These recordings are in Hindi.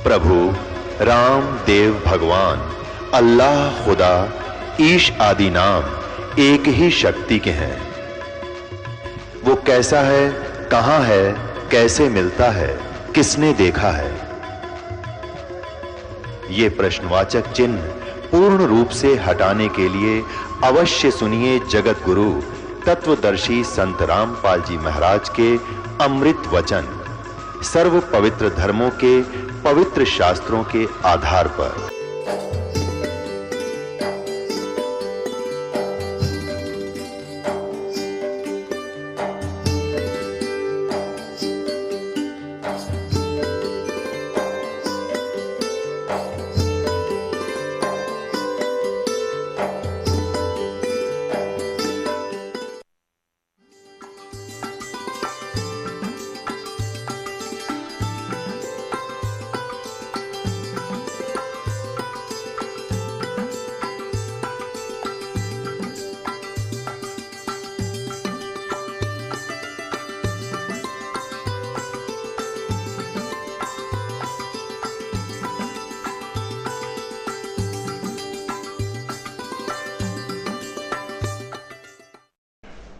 प्रभु राम देव भगवान अल्लाह खुदा ईश आदि नाम एक ही शक्ति के हैं। वो कैसा है, कहां है, कैसे मिलता है, किसने देखा है? ये प्रश्नवाचक चिन्ह पूर्ण रूप से हटाने के लिए अवश्य सुनिए जगत गुरु तत्वदर्शी संत रामपाल जी महाराज के अमृत वचन, सर्व पवित्र धर्मों के पवित्र शास्त्रों के आधार पर।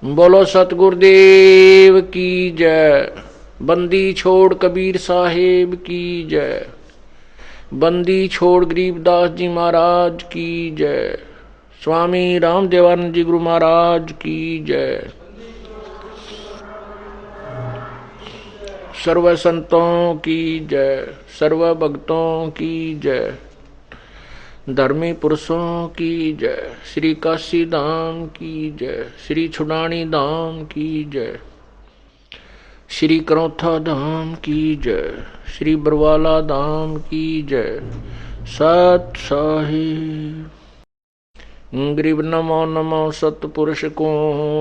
बोलो सतगुरुदेव की जय। बंदी छोड़ कबीर साहेब की जय। बंदी छोड़ गरीबदास जी महाराज की जय। स्वामी रामदेवानंद जी गुरु महाराज की जय। सर्व संतों की जय, सर्व भक्तों की जय, धर्मी पुरुषों की जय। श्री काशी धाम की जय, श्री छुड़ानी धाम की जय, श्री करौथा धाम की जय, श्री बरवाला धाम की जय। सत साहिब गरीब नमो नमो सतपुरुष को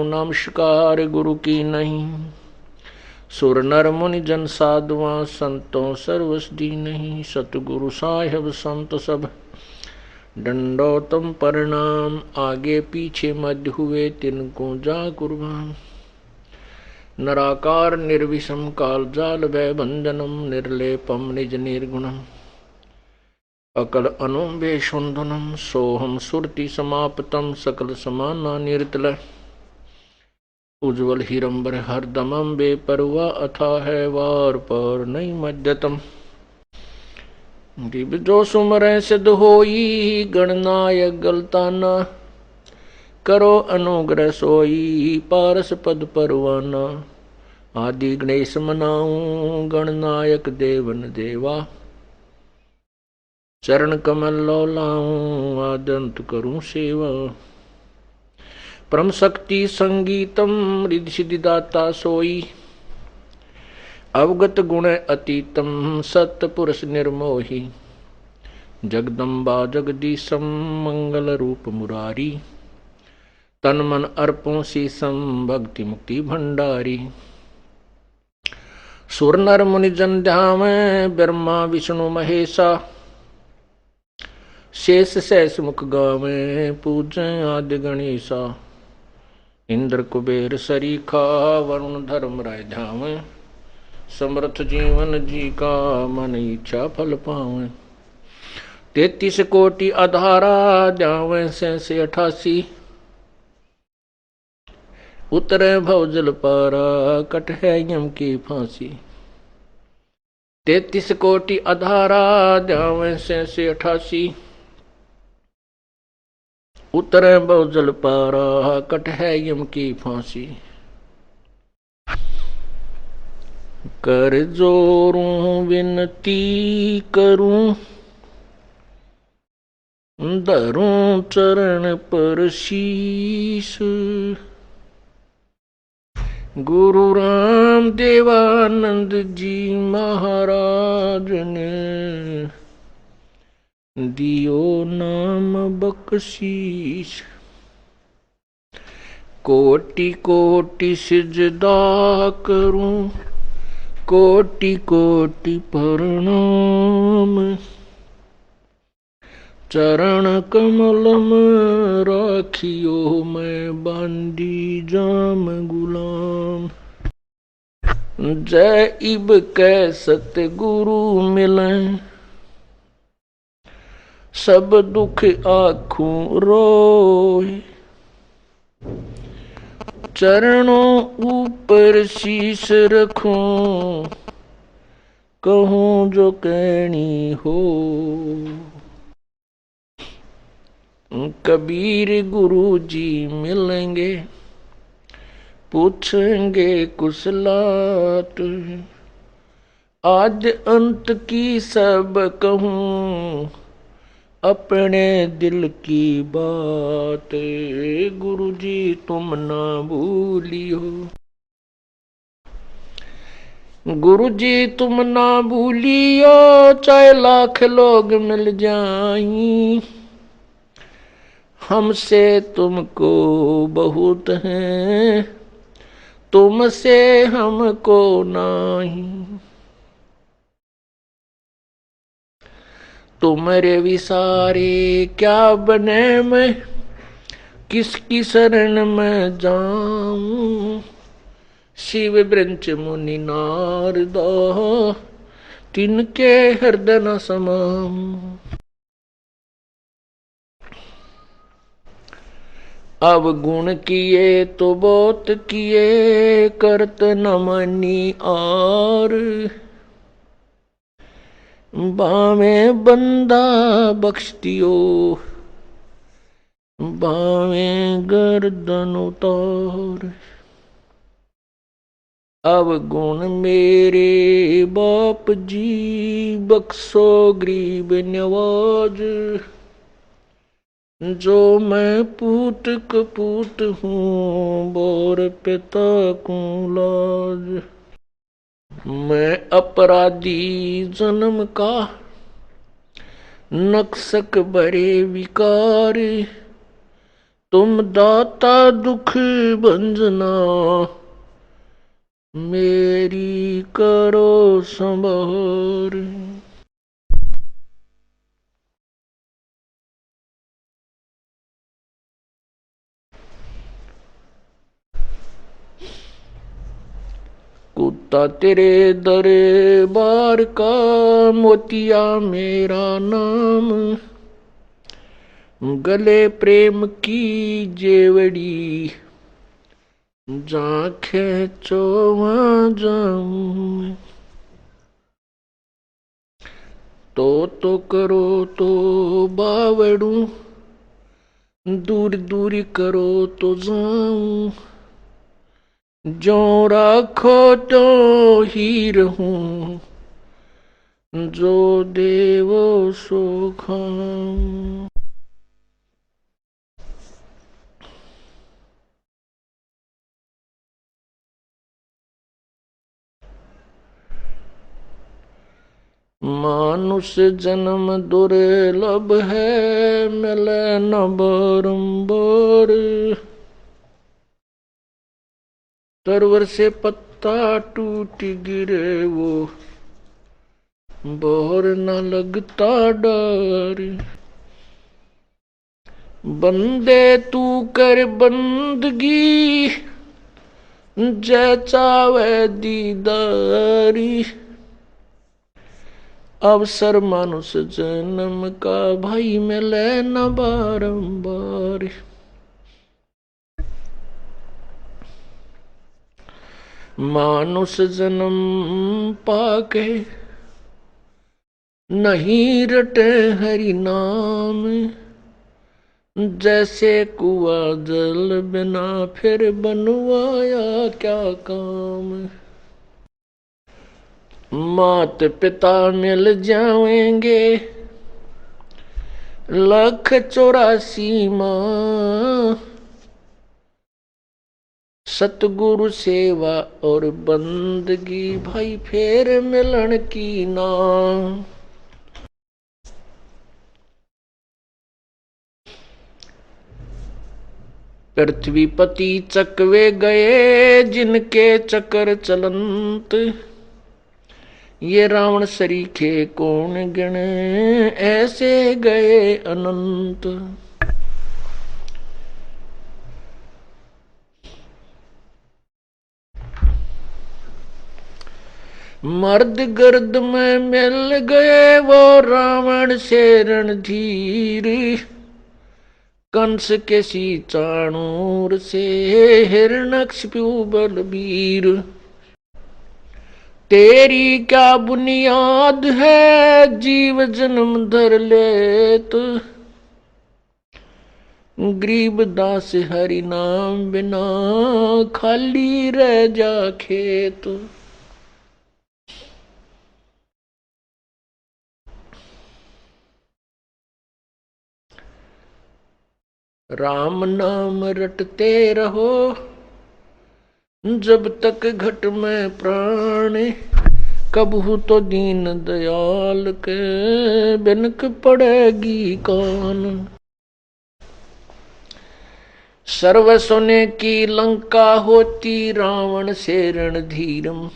नमस्कार गुरु की नहीं। सुर नर मुनि जन साधुआ संतों सर्वसदी नहीं। सतगुरु साहिब संत सब दंडोतम प्रणाम। आगे पीछे मध्य हुए तिनको जा कुर्बान। नराकार निर्विषम काल जाल भय भंजनम निर्लेपम निज निर्गुणम अकल अनुबे सुंदनम सोहम सुरति समाप्तम सकल समाना निर्तल उज्ज्वल हिरंबर हरदमम बेपरवा अथा है वार पर नहीं मध्यतम। गिब जो सुमरै सिद्ध होई गणनायक गलताना करो अनुग्रह सोई पारस पद परवाना। आदि गणेश मनाऊं गणनायक देवन देवा चरण कमल लो लाऊं आदंत करूं सेवा। परम शक्ति संगीतम रिद्धि सिद्धि दाता सोई अवगत गुण अतीतम सत्पुरुष निर्मोही। जगदम्बा जगदीशम मंगल रूप मुरारी तन मन अर्पों शीसम भक्ति मुक्ति भंडारी। सुर नर मुनि जन ध्यावे ब्रह्मा विष्णु महेशा शेष सहस मुख गावे पूजै आदि गणेशा। इंद्र कुबेर सरीखा वरुण धर्म राय ध्यावे समर्थ जीवन जी का मन इच्छा फल पावे। 33 कोटि आधारा जावे से 88 उतरे भवजल पारा कट है यम की फांसी। 33 कोटि आधारा जावे से 88 उतरे भवजल पारा कट है यम की फांसी। कर जोरूं विनती करूं धरूं चरण पर शीश। गुरु राम देवानंद जी महाराज ने दियो नाम बख्शीश। कोटि कोटि सिजदा करूं कोटि कोटि प्रणाम। चरण कमल में राखियो मैं बांधी जाम गुलाम। जय इब कै सतगुरु मिलें सब दुख आँखों रोए, चरणों ऊपर शीश रखूं, कहूं जो कहनी हो। कबीर गुरु जी मिलेंगे, पूछेंगे कुशलात, आद्य अंत की सब कहूं, अपने दिल की बात। गुरु जी तुम ना भूलियो, गुरु जी तुम ना भूलियो, चाहे लाख लोग मिल जाएं, हमसे तुमको बहुत है, तुमसे हमको नहीं। तुम्हारे विसारे क्या बने, मैं किसकी शरण में जाऊं। शिव ब्रंच मुनि नारदा, तिनके हृदय न समाऊं। अब गुण किए तो बहुत किए, करत न मनी और, बामे बंदा बख्श दियो, बामे गर्दन उतार। अब गुण मेरे बाप जी, बख्शो गरीब नवाज, जो मैं पूत कपूत हूँ, बोर पिता को लाज। मैं अपराधी जन्म का, नक्सक भरे विकार, तुम दाता दुख भंजना, मेरी करो संभार। कुत्ता तेरे दरबार का, मोतिया मेरा नाम, गले प्रेम की जेवड़ी, जहाँ खेचो वहाँ जाऊं। तो करो तो बावड़ू, दूर दूर करो तो जाऊं, जो राखो तो ही रहूं, जो देवो सो खाऊं। मानुष जन्म दुर्लभ है, मिले न बारंबार, तरवर से पत्ता टूट गिरे वो, बोर न लगता डर। बंदे तू कर बंदगी, जय चावे दीदारी, अवसर मानुष जन्म का, भाई मिले न बारंबार। मानुष जन्म पाके, नहीं रटे हरि नाम, जैसे कुआ जल बिना फिर बनवाया क्या काम। मात पिता मिल जाएंगे, 184 माँ, सतगुरु सेवा और बंदगी, भाई फेर मिलन की ना। पृथ्वीपति चकवे गए, जिनके चक्कर चलंत, ये रावण सरीखे कौन गिने, ऐसे गए अनंत। मर्द गर्द में मिल गए वो रावण से रणधीर, कंस के सी चाणूर से हिरण्यकशिपु बलबीर। तेरी क्या बुनियाद है जीव जन्म धर लेत, गरीब दास हरि नाम बिना खाली रह जा खेत। राम नाम रटते रहो जब तक घट में प्राण, कबहू तो दीन दयाल के बिनक पड़ेगी कान। सर्व सोने की लंका होती रावण से रणधीरम,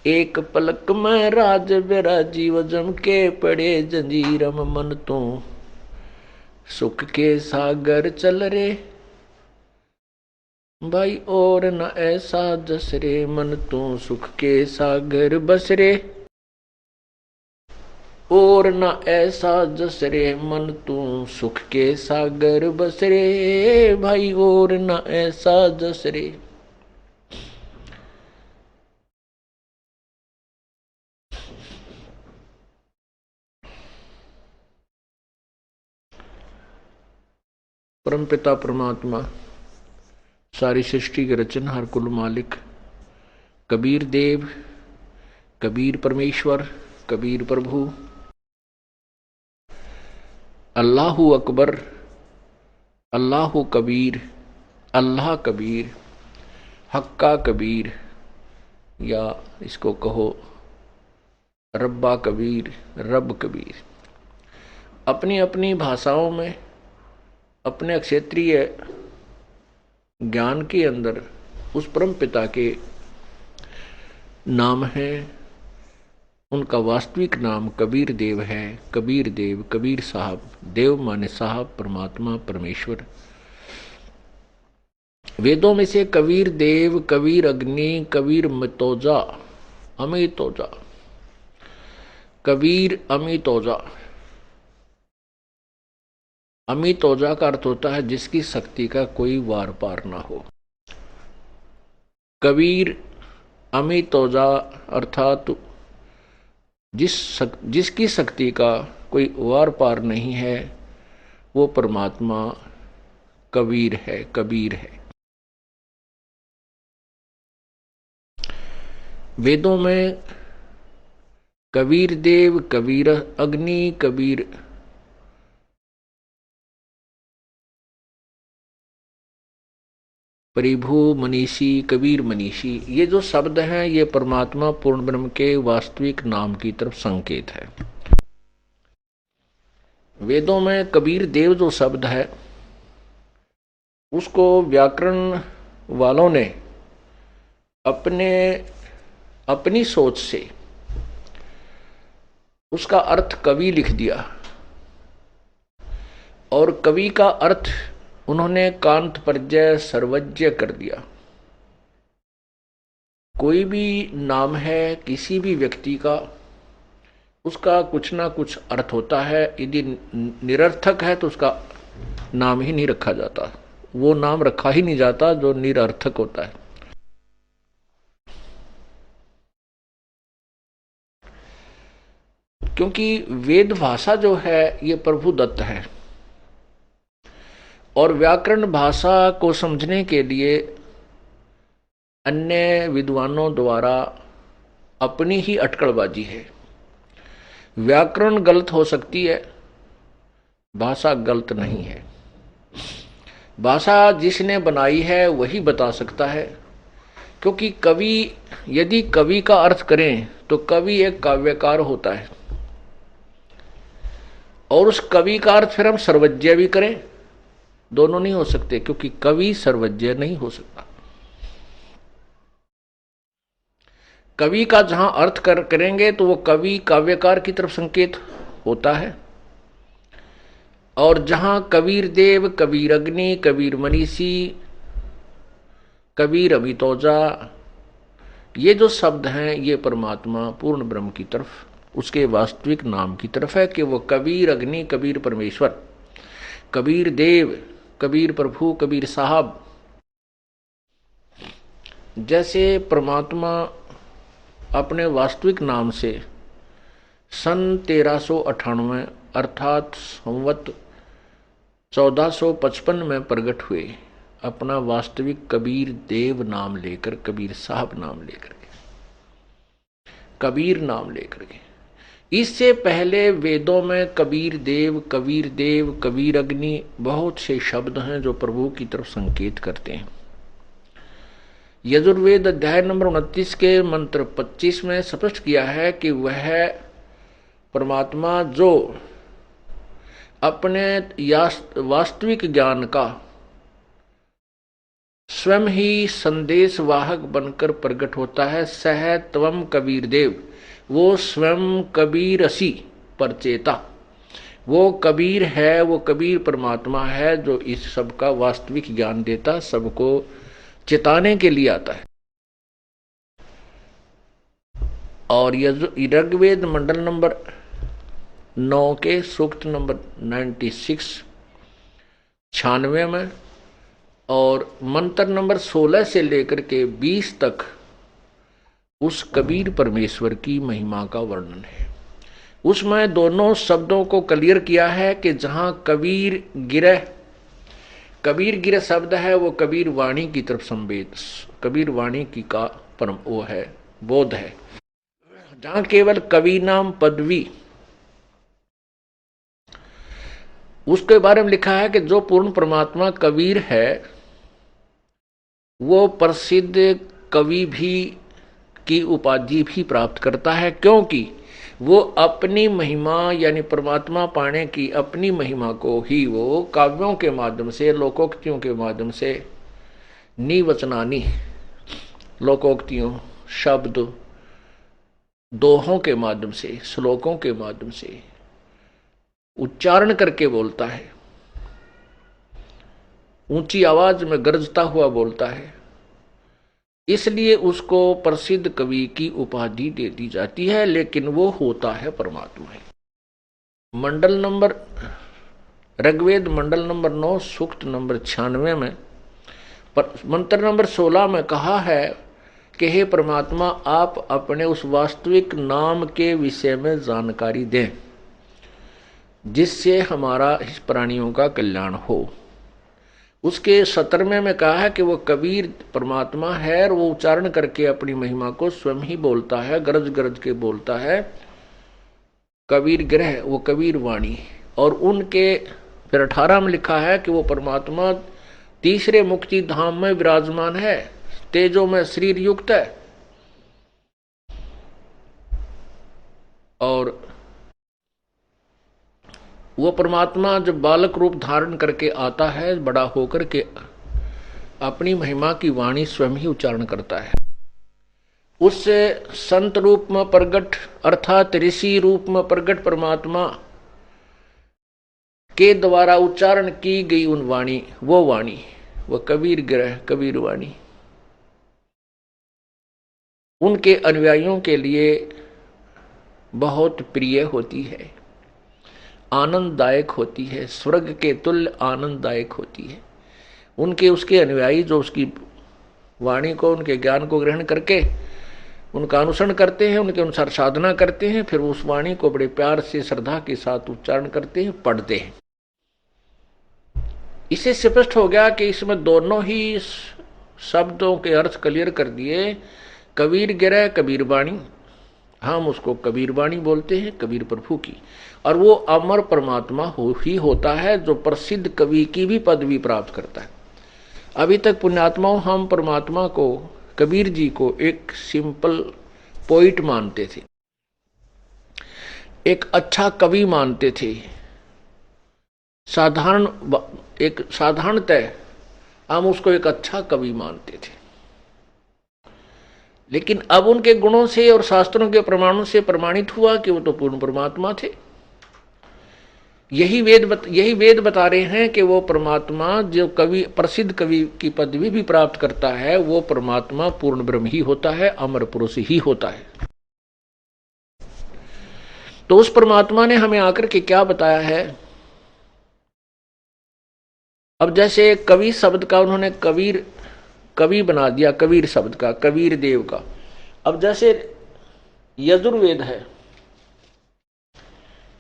एक पलक में राज विराजीव जम के पड़े जंजीरम। मन तो सुख के सागर चल रे भाई और न ऐसा जस रे, मन तो सुख के सागर बस रे और न ऐसा जस रे, मन तू सुख के सागर बस रे भाई और न ऐसा जस रे। परमपिता परमात्मा सारी सृष्टि के रचनहार कुल मालिक कबीर देव, कबीर परमेश्वर, कबीर प्रभु, अल्लाहु अकबर, अल्लाहु कबीर, अल्लाह कबीर, हक्का कबीर, या इसको कहो रब्बा कबीर, रब कबीर, अपनी अपनी भाषाओं में अपने क्षेत्रीय ज्ञान के अंदर उस परम पिता के नाम है। उनका वास्तविक नाम कबीर देव है। कबीर देव, कबीर साहब, देव माने साहब, परमात्मा, परमेश्वर। वेदों में से कबीर देव, कबीर अग्नि, कबीर मितोजा, अमितोजा, कबीर अमितोजा। अमितोजा का अर्थ होता है जिसकी शक्ति का कोई वार पार ना हो। कबीर अमितोजा अर्थात जिसकी शक्ति का कोई वार पार नहीं है वो परमात्मा कबीर है, कबीर है। वेदों में कबीर देव, कबीर अग्नि, कबीर परिभू मनीषी, कबीर मनीषी, ये जो शब्द हैं ये परमात्मा पूर्ण ब्रह्म के वास्तविक नाम की तरफ संकेत है। वेदों में कबीर देव जो शब्द है उसको व्याकरण वालों ने अपनी सोच से उसका अर्थ कवि लिख दिया और कवि का अर्थ उन्होंने कांत प्रत्यय सर्वज्ञ कर दिया। कोई भी नाम है किसी भी व्यक्ति का, उसका कुछ ना कुछ अर्थ होता है। यदि निरर्थक है तो उसका नाम ही नहीं रखा जाता, वो नाम रखा ही नहीं जाता जो निरर्थक होता है। क्योंकि वेद भाषा जो है ये प्रभु दत्त है और व्याकरण भाषा को समझने के लिए अन्य विद्वानों द्वारा अपनी ही अटकलबाजी है। व्याकरण गलत हो सकती है, भाषा गलत नहीं है। भाषा जिसने बनाई है वही बता सकता है। क्योंकि कवि, यदि कवि का अर्थ करें तो कवि एक काव्यकार होता है और उस कवि का अर्थ फिर हम सर्वज्ञ भी करें, दोनों नहीं हो सकते, क्योंकि कवि सर्वज्ञ नहीं हो सकता। कवि का जहां अर्थ करेंगे तो वो कवि काव्यकार की तरफ संकेत होता है, और जहां कबीर देव, कबीर अग्नि, कबीर मनीषी, कबीर अमितोजा, ये जो शब्द हैं ये परमात्मा पूर्ण ब्रह्म की तरफ, उसके वास्तविक नाम की तरफ है कि वो कबीर अग्नि, कबीर परमेश्वर, कबीर देव, कबीर प्रभु, कबीर साहब। जैसे परमात्मा अपने वास्तविक नाम से सन 1398 अर्थात संवत 1455 में प्रकट हुए, अपना वास्तविक कबीर देव नाम लेकर, कबीर साहब नाम लेकर के, कबीर नाम लेकर के। इससे पहले वेदों में कबीर देव, कबीर अग्नि बहुत से शब्द हैं जो प्रभु की तरफ संकेत करते हैं। यजुर्वेद अध्याय नंबर 29 के मंत्र 25 में स्पष्ट किया है कि वह परमात्मा जो अपने वास्तविक ज्ञान का स्वयं ही संदेश वाहक बनकर प्रकट होता है, सह त्वम कबीर देव, वो स्वयं कबीर असी परचेता, वो कबीर है, वो कबीर परमात्मा है जो इस सब का वास्तविक ज्ञान देता, सबको चेताने के लिए आता है। और ऋग्वेद मंडल नंबर 9 के सूक्त नंबर 96 में और मंत्र नंबर 16 से लेकर के 20 तक उस कबीर परमेश्वर की महिमा का वर्णन है। उसमें दोनों शब्दों को क्लियर किया है कि जहां कबीर गिरह शब्द है वो कबीर वाणी की तरफ संवेद, कबीर वाणी की का परम वो है, बोध है। जहां केवल कवि नाम पदवी, उसके बारे में लिखा है कि जो पूर्ण परमात्मा कबीर है वो प्रसिद्ध कवि भी की उपाधि भी प्राप्त करता है, क्योंकि वो अपनी महिमा यानी परमात्मा पाने की अपनी महिमा को ही वो काव्यों के माध्यम से, लोकोक्तियों के माध्यम से, निवचनानी लोकोक्तियों, शब्द, दोहों के माध्यम से, श्लोकों के माध्यम से उच्चारण करके बोलता है, ऊंची आवाज में गरजता हुआ बोलता है। इसलिए उसको प्रसिद्ध कवि की उपाधि दे दी जाती है, लेकिन वो होता है परमात्मा ही। मंडल नंबर ऋग्वेद मंडल नंबर 9 सूक्त नंबर 96 में मंत्र नंबर 16 में कहा है कि हे परमात्मा, आप अपने उस वास्तविक नाम के विषय में जानकारी दें जिससे हमारा इस प्राणियों का कल्याण हो। उसके 17वें में कहा है कि वो कबीर परमात्मा है और वो उच्चारण करके अपनी महिमा को स्वयं ही बोलता है, गरज गरज के बोलता है। कबीर ग्रह, वो कबीर वाणी। और उनके फिर 18 में लिखा है कि वो परमात्मा तीसरे मुक्ति धाम में विराजमान है, तेजो में शरीर युक्त है। और वो परमात्मा जब बालक रूप धारण करके आता है, बड़ा होकर के अपनी महिमा की वाणी स्वयं ही उच्चारण करता है। उससे संत रूप में प्रगट अर्थात ऋषि रूप में प्रगट परमात्मा के द्वारा उच्चारण की गई उन वाणी, वो कबीर ग्रह, कबीर वाणी उनके अनुयायियों के लिए बहुत प्रिय होती है, आनंददायक होती है, स्वर्ग के तुल्य आनंददायक होती है। उनके उसके अनुयायी जो उसकी वाणी को, उनके ज्ञान को ग्रहण करके उनका अनुसरण करते हैं, उनके अनुसार साधना करते हैं, फिर उस वाणी को बड़े प्यार से श्रद्धा के साथ उच्चारण करते हैं, पढ़ते हैं। इससे स्पष्ट हो गया कि इसमें दोनों ही शब्दों के अर्थ क्लियर कर दिए। कबीर गिरह, कबीर वाणी, हम उसको कबीर वाणी बोलते हैं, कबीर प्रभु की। और वो अमर परमात्मा ही होता है जो प्रसिद्ध कवि की भी पदवी प्राप्त करता है। अभी तक पुण्यात्माओं हम परमात्मा को, कबीर जी को एक सिंपल पोइट मानते थे, एक अच्छा कवि मानते थे, साधारणतः हम उसको एक अच्छा कवि मानते थे। लेकिन अब उनके गुणों से और शास्त्रों के प्रमाणों से प्रमाणित हुआ कि वो तो पूर्ण परमात्मा थे। यही वेद बता रहे हैं कि वो परमात्मा जो कवि, प्रसिद्ध कवि की पदवी भी प्राप्त करता है, वो परमात्मा पूर्ण ब्रह्म ही होता है, अमर पुरुष ही होता है। तो उस परमात्मा ने हमें आकर के क्या बताया है? अब जैसे कवि शब्द का उन्होंने कवि बना दिया, कबीर शब्द का, कबीर देव का। अब जैसे यजुर्वेद है,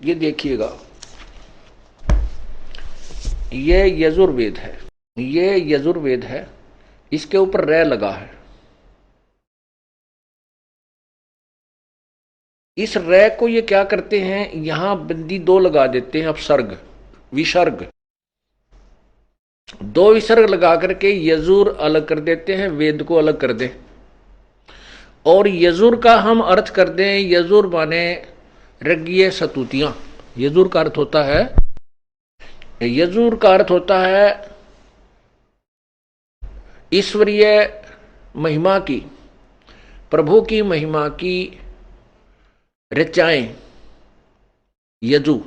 ये देखिएगा, ये यजुर्वेद है, ये यजुर्वेद है, इसके ऊपर रै लगा है। इस रै को ये क्या करते हैं, यहां बिंदी दो लगा देते हैं, अपसर्ग विसर्ग, दो विसर्ग लगा करके यजुर अलग कर देते हैं, वेद को अलग कर दें। और यजुर का हम अर्थ कर दें, यजुर माने ऋग्य सतुतियां। यजुर का अर्थ होता है, यजुर का अर्थ होता है ईश्वरीय महिमा की, प्रभु की महिमा की ऋचाएं, यजु।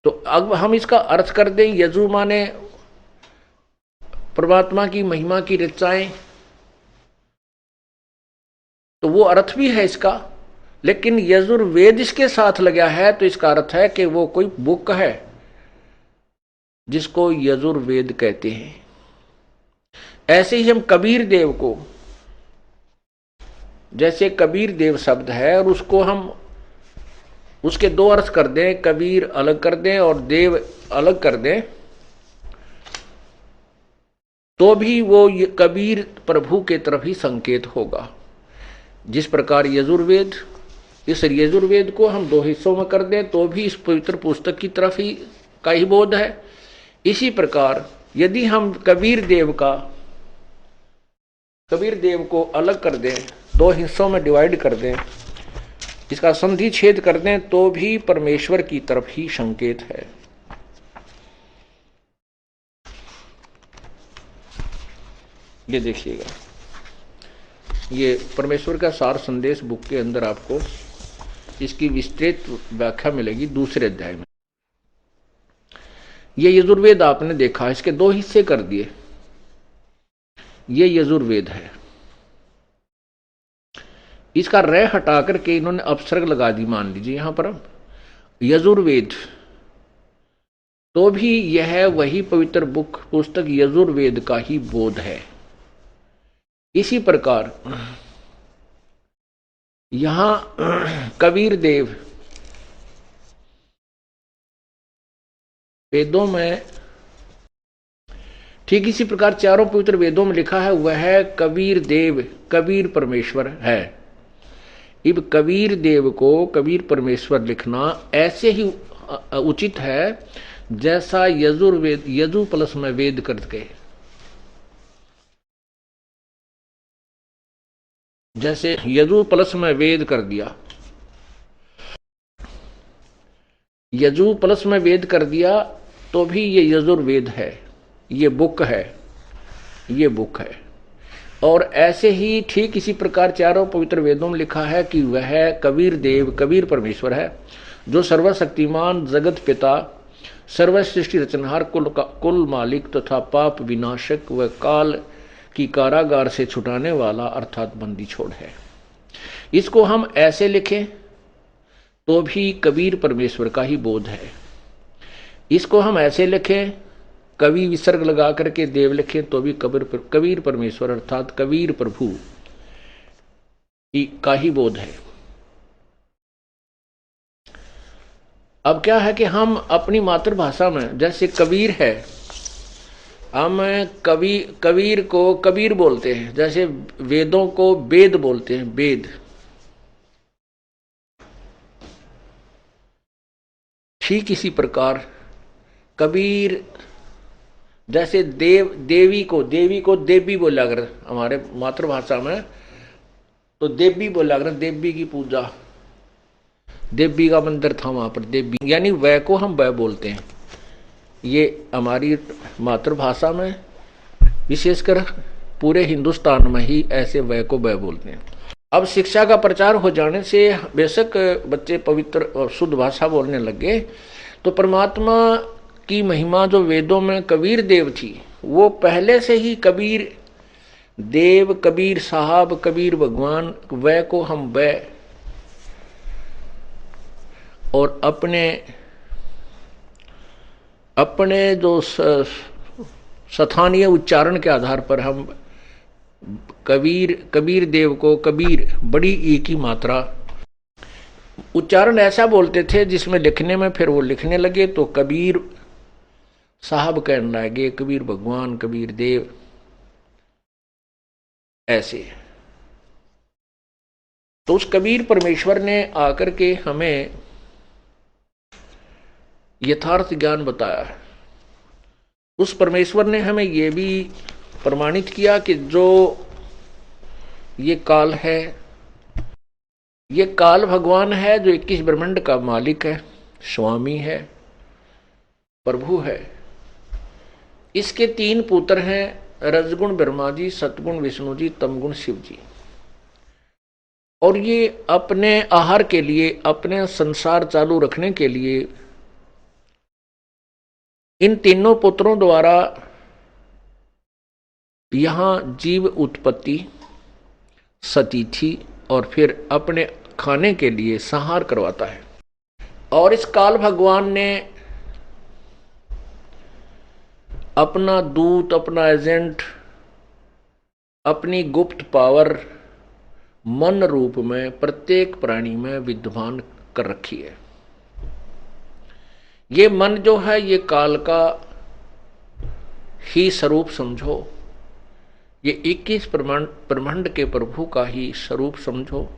तो अब हम इसका अर्थ कर दें, यजु माने परमात्मा की महिमा की ऋचाएं, तो वो अर्थ भी है इसका। लेकिन यजुर्वेद इसके साथ लगा है, तो इसका अर्थ है कि वो कोई बुक है जिसको यजुर्वेद कहते हैं। ऐसे ही हम कबीर देव को, जैसे कबीर देव शब्द है और उसको हम उसके दो अर्थ कर दें, कबीर अलग कर दें और देव अलग कर दें, तो भी वो कबीर प्रभु के तरफ ही संकेत होगा। जिस प्रकार यजुर्वेद, इस यजुर्वेद को हम दो हिस्सों में कर दें तो भी इस पवित्र पुस्तक की तरफ ही का ही बोध है। इसी प्रकार यदि हम कबीर देव को अलग कर दें, दो हिस्सों में डिवाइड कर दें, इसका संधि छेद कर दें, तो भी परमेश्वर की तरफ ही संकेत है। ये देखिएगा, ये परमेश्वर का सार संदेश बुक के अंदर आपको इसकी विस्तृत व्याख्या मिलेगी दूसरे अध्याय में। ये यजुर्वेद आपने देखा, इसके दो हिस्से कर दिए, ये यजुर्वेद है। इसका रै हटा करके इन्होंने अपसर्ग लगा दी, मान लीजिए यहां पर यजुर्वेद, तो भी यह वही पवित्र पुस्तक यजुर्वेद का ही बोध है। इसी प्रकार यहां कबीर देव वेदों में, ठीक इसी प्रकार चारों पवित्र वेदों में लिखा है, वह है कबीर देव, कबीर परमेश्वर है। इब कबीर देव को कबीर परमेश्वर लिखना ऐसे ही उचित है जैसा यजुर्वेद, यजु प्लस में वेद करके, जैसे यजु प्लस में वेद कर दिया, यजु प्लस में वेद कर दिया, तो भी ये यजुर्वेद है, ये बुक है, ये बुक है। और ऐसे ही ठीक इसी प्रकार चारों पवित्र वेदों में लिखा है कि वह कबीर देव, कबीर परमेश्वर है, जो सर्वशक्तिमान, जगत पिता, सर्वसृष्टि रचनहार, कुल मालिक तथा पाप विनाशक व काल की कारागार से छुटाने वाला अर्थात बंदी छोड़ है। इसको हम ऐसे लिखें तो भी कबीर परमेश्वर का ही बोध है। इसको हम ऐसे लिखें, कवि विसर्ग लगा करके देव लिखें, तो भी कबीर परमेश्वर अर्थात कबीर प्रभु का ही बोध है। अब क्या है कि हम अपनी मातृभाषा में, जैसे कबीर है, हम कबीर को कबीर बोलते हैं, जैसे वेदों को वेद बोलते हैं, वेद। ठीक इसी प्रकार कबीर, जैसे देवी को देवी बोला कर, हमारे मातृभाषा में तो देवी बोला कर, देवी की पूजा, देवी का मंदिर था वहां पर, देवी यानी वह को हम वह बोलते हैं। ये हमारी मातृभाषा में, विशेषकर पूरे हिंदुस्तान में ही ऐसे वह को वह बोलते हैं। अब शिक्षा का प्रचार हो जाने से बेशक बच्चे पवित्र और शुद्ध भाषा बोलने लगे, तो परमात्मा की महिमा जो वेदों में कबीर देव थी, वो पहले से ही कबीर देव, कबीर साहब, कबीर भगवान, वह को हम वह, और अपने जो स्थानीय उच्चारण के आधार पर हम कबीर देव को कबीर बड़ी ई की मात्रा उच्चारण ऐसा बोलते थे जिसमें लिखने में फिर वो लिखने लगे तो कबीर साहब कहने लगे, कबीर भगवान, कबीर देव, ऐसे। तो उस कबीर परमेश्वर ने आकर के हमें यथार्थ ज्ञान बताया है। उस परमेश्वर ने हमें यह भी प्रमाणित किया कि जो ये काल है, ये काल भगवान है जो 21 ब्रह्मांड का मालिक है, स्वामी है, प्रभु है। इसके 3 पुत्र हैं, रजगुण ब्रह्मा जी, सतगुण विष्णु जी, तमगुण शिव जी। और ये अपने आहार के लिए, अपने संसार चालू रखने के लिए इन तीनों पुत्रों द्वारा यहां जीव उत्पत्ति, सतीथि और फिर अपने खाने के लिए संहार करवाता है। और इस काल भगवान ने अपना दूत, अपना एजेंट, अपनी गुप्त पावर मन रूप में प्रत्येक प्राणी में विद्यमान कर रखी है। ये मन जो है ये काल का ही स्वरूप समझो, ये 21 ब्रह्मांड के प्रभु का ही स्वरूप समझो,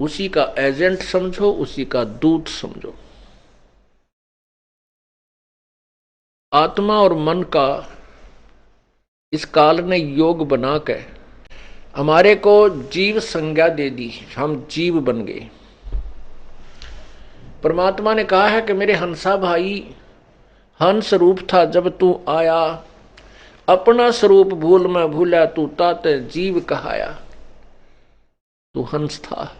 उसी का एजेंट समझो, उसी का दूत समझो। आत्मा और मन का इस काल ने योग बना के हमारे को जीव संज्ञा दे दी, हम जीव बन गए। परमात्मा ने कहा है कि मेरे हंसा भाई, हंस रूप था जब तू आया, अपना स्वरूप भूल मैं भूला, तू तात जीव कहाया। तू हंस था,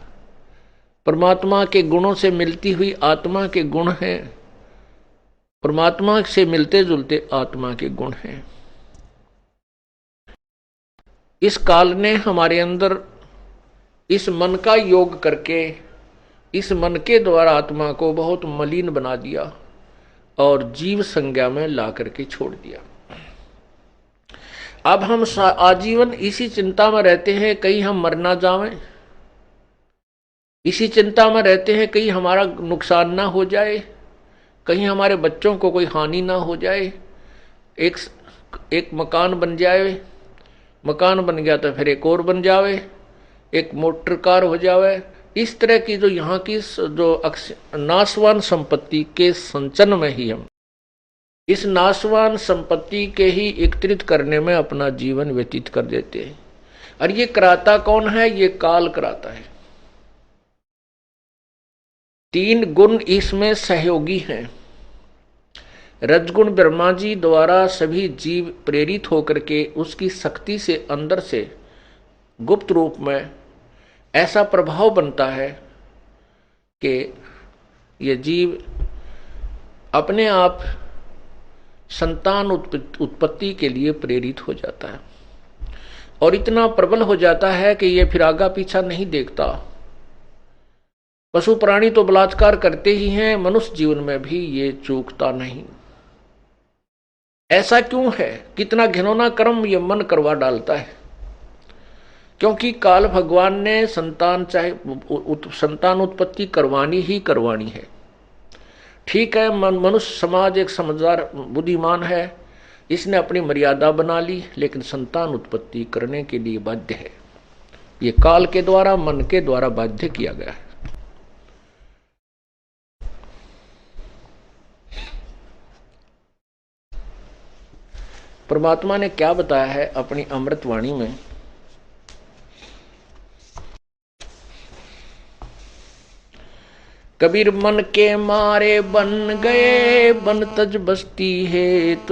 परमात्मा के गुणों से मिलती हुई आत्मा के गुण हैं, परमात्मा से मिलते जुलते आत्मा के गुण हैं। इस काल ने हमारे अंदर इस मन का योग करके, इस मन के द्वारा आत्मा को बहुत मलिन बना दिया और जीव संज्ञा में ला करके छोड़ दिया। अब हम आजीवन इसी चिंता में रहते हैं कहीं हम मर ना जावें, इसी चिंता में रहते हैं कहीं हमारा नुकसान ना हो जाए, कहीं हमारे बच्चों को कोई हानि ना हो जाए। एक मकान बन जाए, मकान बन गया तो फिर एक और बन जावे, एक मोटर कार हो जावे। इस तरह की जो यहाँ की जो नाशवान संपत्ति के संचन में ही हम इस नाशवान संपत्ति के ही एकत्रित करने में अपना जीवन व्यतीत कर देते हैं। और ये कराता कौन है? ये काल कराता है। 3 गुण इसमें सहयोगी हैं। रजगुण ब्रह्मा जी द्वारा सभी जीव प्रेरित होकर के उसकी शक्ति से अंदर से गुप्त रूप में ऐसा प्रभाव बनता है कि ये जीव अपने आप संतान उत्पत्ति के लिए प्रेरित हो जाता है और इतना प्रबल हो जाता है कि ये फिर आगा पीछा नहीं देखता। पशु प्राणी तो बलात्कार करते ही हैं, मनुष्य जीवन में भी ये चूकता नहीं। ऐसा क्यों है? कितना घिनौना कर्म ये मन करवा डालता है। क्योंकि काल भगवान ने संतान संतान उत्पत्ति करवानी ही करवानी है। ठीक है, मनुष्य समाज एक समझदार बुद्धिमान है, इसने अपनी मर्यादा बना ली, लेकिन संतान उत्पत्ति करने के लिए बाध्य है। ये काल के द्वारा, मन के द्वारा बाध्य किया गया है। परमात्मा ने क्या बताया है अपनी अमृतवाणी में? कबीर मन के मारे बन गए, बन तज बस्ती हेत,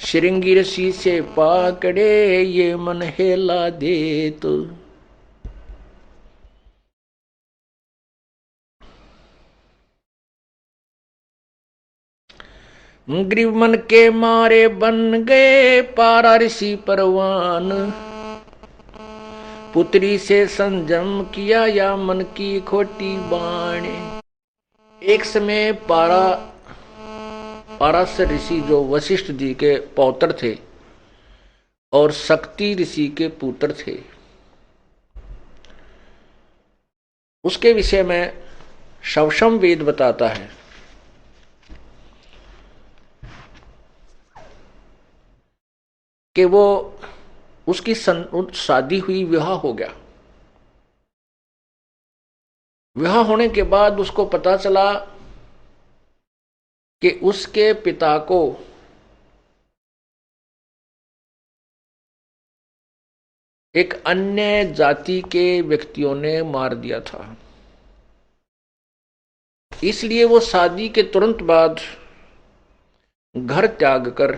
श्रृंगी ऋषि से पाकड़े ये मन हेला दे तो। ग्रीव मन के मारे बन गए पारा ऋषि परवान। पुत्री से संजम किया या मन की खोटी बाणे। एक समय पाराशर ऋषि जो वशिष्ठ जी के पौत्र थे और शक्ति ऋषि के पुत्र थे, उसके विषय में शवशम वेद बताता है कि वो उसकी शादी हुई, विवाह हो गया। विवाह होने के बाद उसको पता चला कि उसके पिता को एक अन्य जाति के व्यक्तियों ने मार दिया था। इसलिए वो शादी के तुरंत बाद घर त्याग कर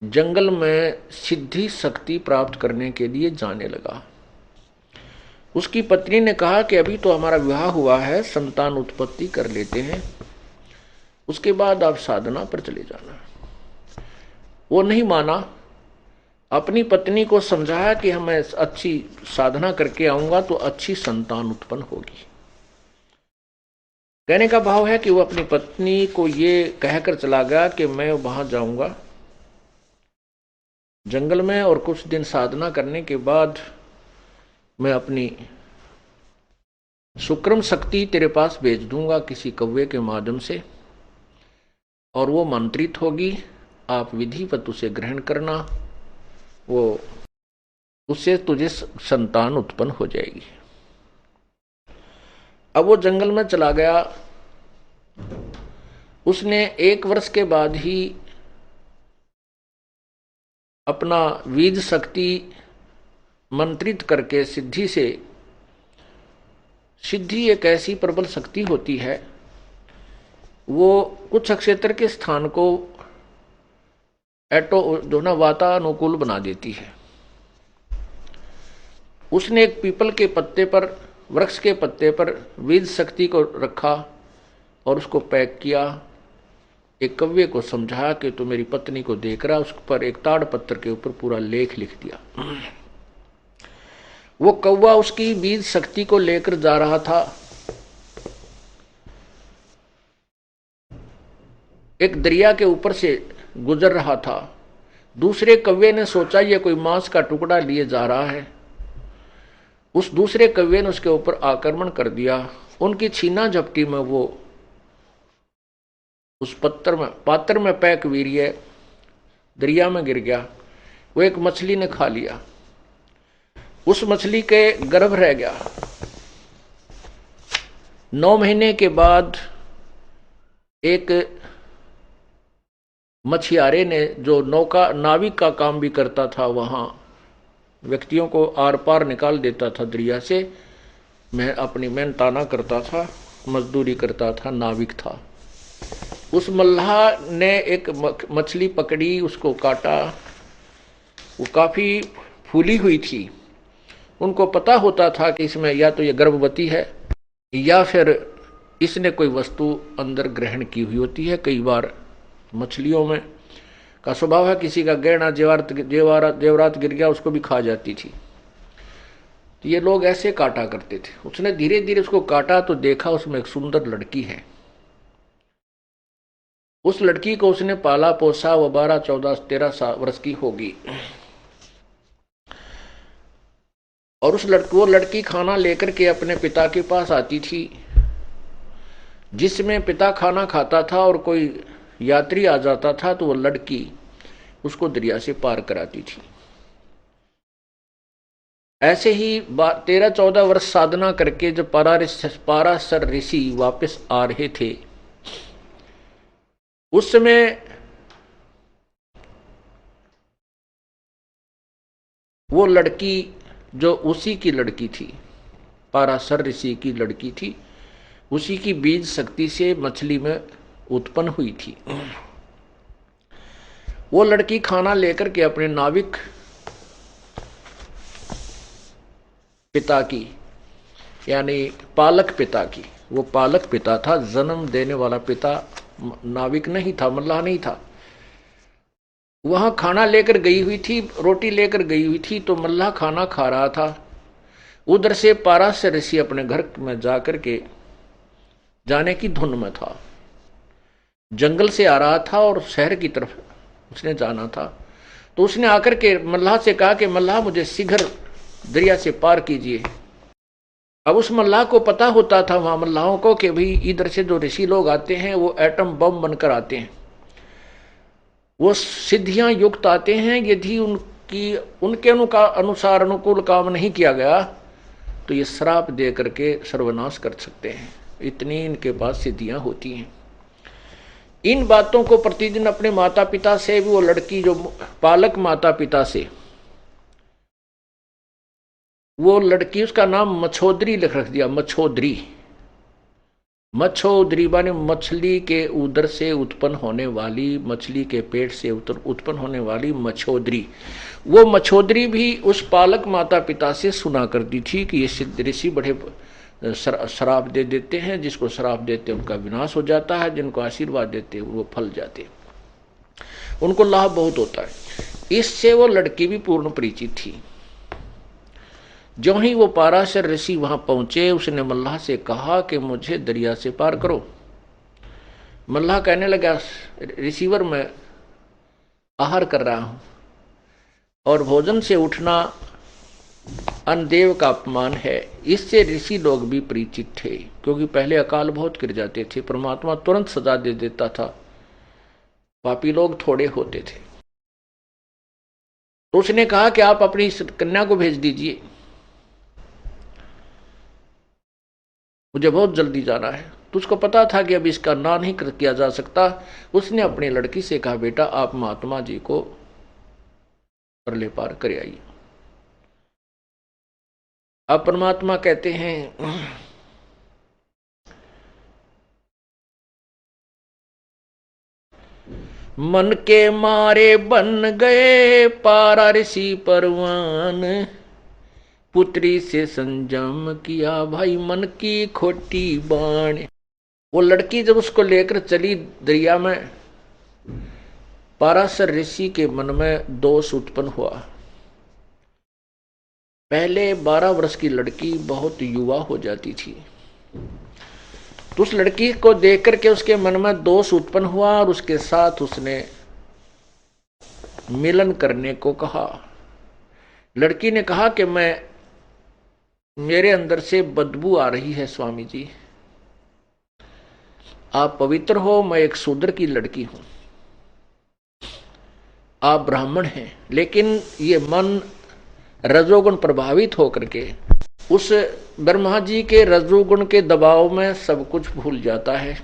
जंगल में सिद्धि शक्ति प्राप्त करने के लिए जाने लगा। उसकी पत्नी ने कहा कि अभी तो हमारा विवाह हुआ है, संतान उत्पत्ति कर लेते हैं, उसके बाद आप साधना पर चले जाना। वो नहीं माना। अपनी पत्नी को समझाया कि मैं अच्छी साधना करके आऊंगा तो अच्छी संतान उत्पन्न होगी। कहने का भाव है कि वो अपनी पत्नी को ये कहकर चला गया कि मैं वहां जाऊंगा जंगल में और कुछ दिन साधना करने के बाद मैं अपनी सुक्रम शक्ति तेरे पास भेज दूंगा किसी कौवे के माध्यम से, और वो मंत्रित होगी, आप विधिवत उसे ग्रहण करना, वो उससे तुझे संतान उत्पन्न हो जाएगी। अब वो जंगल में चला गया। उसने 1 वर्ष के बाद ही अपना बीज शक्ति मंत्रित करके सिद्धि से, सिद्धि एक ऐसी प्रबल शक्ति होती है, वो कुछ क्षेत्र के स्थान को जो ना वातानुकूल बना देती है। उसने एक पीपल के पत्ते पर, वृक्ष के पत्ते पर बीज शक्ति को रखा और उसको पैक किया। एक कव्वे को समझाया कि तू मेरी पत्नी को देख रहा, उस पर एक ताड़ पत्थर के ऊपर पूरा लेख लिख दिया। वो कौवा उसकी बीज शक्ति को लेकर जा रहा था। एक दरिया के ऊपर से गुजर रहा था। दूसरे कौवे ने सोचा ये कोई मांस का टुकड़ा लिए जा रहा है। उस दूसरे कौवे ने उसके ऊपर आक्रमण कर दिया। उनकी छीना झपटी में वो उस पात्र में पैक वीर्य दरिया में गिर गया। वो एक मछली ने खा लिया। उस मछली के गर्भ रह गया। 9 महीने के बाद एक मछियारे ने, जो नाविक का काम भी करता था, वहां व्यक्तियों को आर पार निकाल देता था दरिया से, मैं अपनी मेहनताना करता था, मजदूरी करता था, नाविक था। उस मल्लाह ने एक मछली पकड़ी, उसको काटा। वो काफी फूली हुई थी। उनको पता होता था कि इसमें या तो ये गर्भवती है या फिर इसने कोई वस्तु अंदर ग्रहण की हुई होती है। कई बार मछलियों में का स्वभाव है, किसी का गहना जेवरात गिर गया उसको भी खा जाती थी। तो ये लोग ऐसे काटा करते थे। उसने धीरे धीरे उसको काटा तो देखा उसमें एक सुंदर लड़की है। उस लड़की को उसने पाला पोसा। वो 12, 14, 13 वर्ष की होगी। और वो लड़की खाना लेकर के अपने पिता के पास आती थी। जिसमें पिता खाना खाता था और कोई यात्री आ जाता था तो वो लड़की उसको दरिया से पार कराती थी। ऐसे ही 13-14 वर्ष साधना करके जब पाराशर ऋषि वापस आ रहे थे, उस समय वो लड़की जो उसी की लड़की थी, पाराशर ऋषि की लड़की थी, उसी की बीज शक्ति से मछली में उत्पन्न हुई थी। वो लड़की खाना लेकर के अपने नाविक पिता की, यानी पालक पिता की, वो पालक पिता था, जन्म देने वाला पिता नाविक नहीं था, मल्लाह नहीं था, वहां खाना लेकर गई हुई थी, रोटी लेकर गई हुई थी। तो मल्लाह खाना खा रहा था। उधर से पाराशर ऋषि अपने घर में जाकर के जाने की धुन में था, जंगल से आ रहा था और शहर की तरफ उसने जाना था। तो उसने आकर के मल्लाह से कहा कि मल्लाह मुझे शीघ्र दरिया से पार कीजिए। अब उस मल्लाह को पता होता था वहां मल्लाहों को कि भाई इधर से जो ऋषि लोग आते हैं वो एटम बम बनकर आते हैं, वो सिद्धियां युक्त आते हैं। यदि उनके अनुसार अनुकूल काम नहीं किया गया तो ये श्राप दे करके सर्वनाश कर सकते हैं, इतनी इनके पास सिद्धियां होती हैं। इन बातों को प्रतिदिन अपने माता पिता से भी, वो लड़की जो पालक माता पिता से, वो लड़की, उसका नाम मछोदरी लिख रख दिया, मछोदरी। मछोदरी माने मछली के उदर से उत्पन्न होने वाली, मछली के पेट से उत्पन्न होने वाली मछोदरी। वो मछोदरी भी उस पालक माता पिता से सुना करती थी कि ये सिद्ध ऋषि बड़े श्राप दे देते हैं, जिसको श्राप देते उनका विनाश हो जाता है, जिनको आशीर्वाद देते वो फल जाते, उनको लाभ बहुत होता है। इससे वो लड़की भी पूर्ण परिचित थी। जो ही वो पाराशर ऋषि वहां पहुंचे, उसने मल्लाह से कहा कि मुझे दरिया से पार करो। मल्लाह कहने लगा, रिसीवर मैं आहार कर रहा हूं और भोजन से उठना अन्नदेव का अपमान है। इससे ऋषि लोग भी परिचित थे, क्योंकि पहले अकाल बहुत गिर जाते थे, परमात्मा तुरंत सजा दे देता था, पापी लोग थोड़े होते थे। तो उसने कहा कि आप अपनी कन्या को भेज दीजिए, मुझे बहुत जल्दी जाना है। तो उसको पता था कि अब इसका ना नहीं किया जा सकता। उसने अपनी लड़की से कहा, बेटा आप महात्मा जी को परले पार कर आइए। अब परमात्मा कहते हैं, मन के मारे बन गए पारा ऋषि परवान, पुत्री से संजम किया भाई मन की खोटी बाण। वो लड़की जब उसको लेकर चली दरिया में, पाराशर ऋषि के मन में दोष उत्पन्न हुआ। पहले 12 वर्ष की लड़की बहुत युवा हो जाती थी, तो उस लड़की को देख करके उसके मन में दोष उत्पन्न हुआ और उसके साथ उसने मिलन करने को कहा। लड़की ने कहा कि मेरे अंदर से बदबू आ रही है स्वामी जी, आप पवित्र हो, मैं एक शूद्र की लड़की हूं, आप ब्राह्मण हैं। लेकिन ये मन रजोगुण प्रभावित होकर के उस ब्रह्मा जी के रजोगुण के दबाव में सब कुछ भूल जाता है।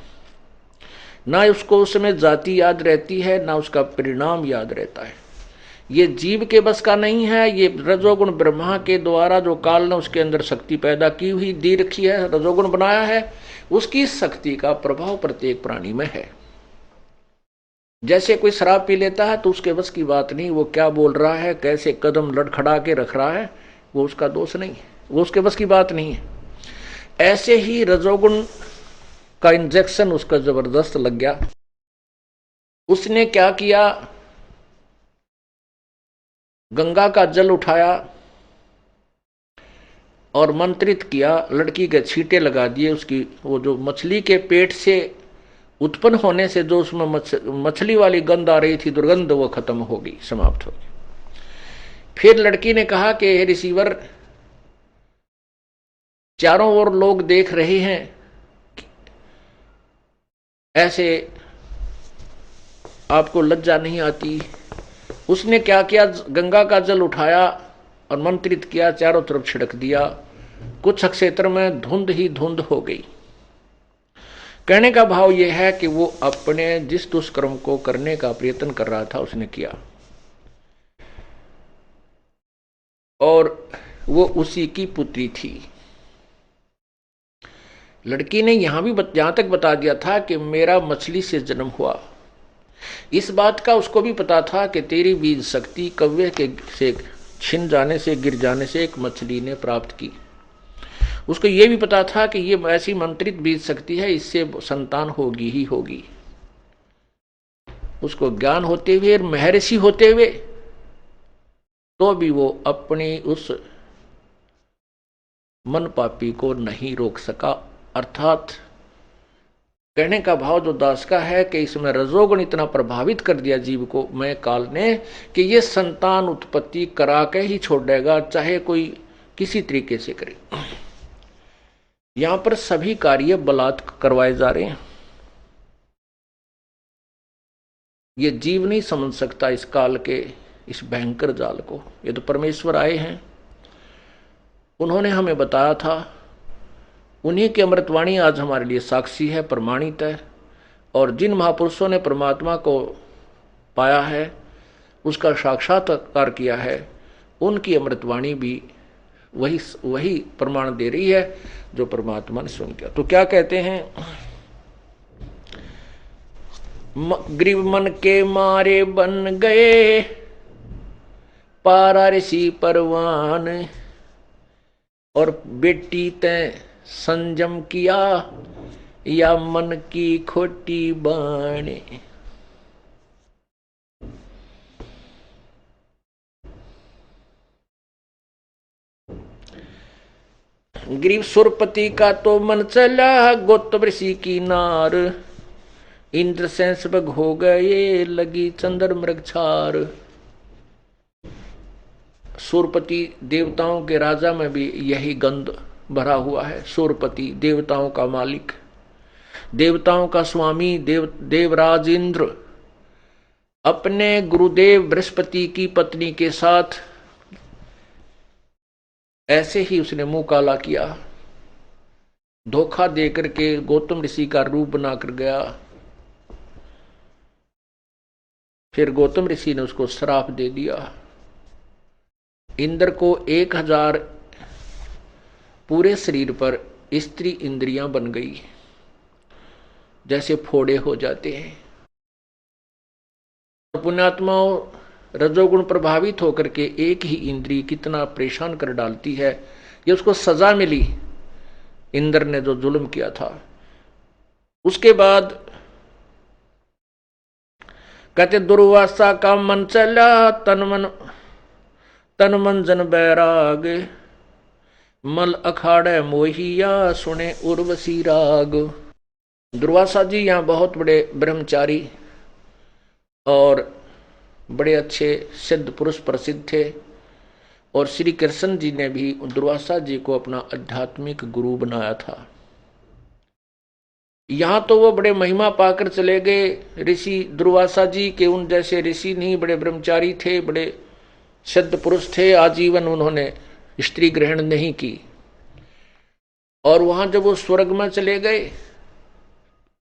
ना उसको उसमें जाति याद रहती है, ना उसका परिणाम याद रहता है। ये जीव के बस का नहीं है। ये रजोगुण ब्रह्मा के द्वारा जो काल ने उसके अंदर शक्ति पैदा की हुई दी रखी है, रजोगुण बनाया है, उसकी शक्ति का प्रभाव प्रत्येक प्राणी में है। जैसे कोई शराब पी लेता है तो उसके बस की बात नहीं, वो क्या बोल रहा है, कैसे कदम लड़खड़ा के रख रहा है, वो उसका दोष नहीं है, वो उसके बस की बात नहीं है। ऐसे ही रजोगुण का इंजेक्शन उसका जबरदस्त लग गया। उसने क्या किया, गंगा का जल उठाया और मंत्रित किया, लड़की के छींटे लगा दिए। उसकी वो जो मछली के पेट से उत्पन्न होने से जो उसमें मछली वाली गंध आ रही थी, दुर्गंध, वो खत्म हो गई, समाप्त हो गई। फिर लड़की ने कहा कि हे रिसीवर, चारों ओर लोग देख रहे हैं, ऐसे आपको लज्जा नहीं आती। उसने क्या किया, गंगा का जल उठाया और मंत्रित किया, चारों तरफ छिड़क दिया। कुछ क्षेत्र में धुंध ही धुंध हो गई। कहने का भाव यह है कि वो अपने जिस दुष्कर्म को करने का प्रयत्न कर रहा था उसने किया, और वो उसी की पुत्री थी। लड़की ने यहां तक बता दिया था कि मेरा मछली से जन्म हुआ, इस बात का उसको भी पता था कि तेरी बीज शक्ति कव्य के से छिन जाने से, गिर जाने से एक मछली ने प्राप्त की। उसको यह भी पता था कि ये ऐसी मंत्रित बीज शक्ति है, इससे संतान होगी ही होगी। उसको ज्ञान होते हुए, महर्षि होते हुए, तो भी वो अपनी उस मन पापी को नहीं रोक सका। अर्थात कहने का भाव जो दास का है कि इसमें रजोगुण इतना प्रभावित कर दिया जीव को, मैं काल ने, कि ये संतान उत्पत्ति करा के ही छोड़ेगा, चाहे कोई किसी तरीके से करे। यहां पर सभी कार्य बलात् करवाए जा रहे हैं। ये जीव नहीं समझ सकता इस काल के इस भयंकर जाल को। ये तो परमेश्वर आए हैं, उन्होंने हमें बताया था, उन्हीं की अमृतवाणी आज हमारे लिए साक्षी है, प्रमाणित है। और जिन महापुरुषों ने परमात्मा को पाया है, उसका साक्षात्कार किया है, उनकी अमृतवाणी भी वही प्रमाण दे रही है जो परमात्मा ने सुन किया। तो क्या कहते हैं, ग्रीव मन के मारे बन गए पारा ऋषि परवान, और बेटी तैं संयम किया या मन की खोटी बाणे। ग्रीव सुरपति का तो मन चला, गौतम ऋषि की नार, इंद्र से सबक हो गए लगी चंद्र मृगछार। सूरपति देवताओं के राजा में भी यही गंध भरा हुआ है। सूरपति देवताओं का मालिक, देवताओं का स्वामी, देवराज इंद्र अपने गुरुदेव बृहस्पति की पत्नी के साथ ऐसे ही उसने मुंह काला किया, धोखा देकर के गौतम ऋषि का रूप बनाकर गया। फिर गौतम ऋषि ने उसको श्राप दे दिया। इंद्र को 1000 पूरे शरीर पर स्त्री इंद्रियां बन गई, जैसे फोड़े हो जाते हैं। पुण्यात्माओं, रजोगुण प्रभावित होकर के एक ही इंद्रिय कितना परेशान कर डालती है। ये उसको सजा मिली, इंद्र ने जो जुल्म किया था। उसके बाद कहते दुर्वासा का मन चला, तन मन जन बैराग, मल अखाड़े मोहिया सुने उर्वशी राग। दुर्वासा जी यहाँ बहुत बड़े ब्रह्मचारी और बड़े अच्छे सिद्ध पुरुष प्रसिद्ध थे, और श्री कृष्ण जी ने भी दुर्वासा जी को अपना आध्यात्मिक गुरु बनाया था। यहां तो वो बड़े महिमा पाकर चले गए ऋषि दुर्वासा जी के, उन जैसे ऋषि नहीं, बड़े ब्रह्मचारी थे, बड़े सिद्ध पुरुष थे, आजीवन उन्होंने स्त्री ग्रहण नहीं की। और वहां जब वो स्वर्ग में चले गए,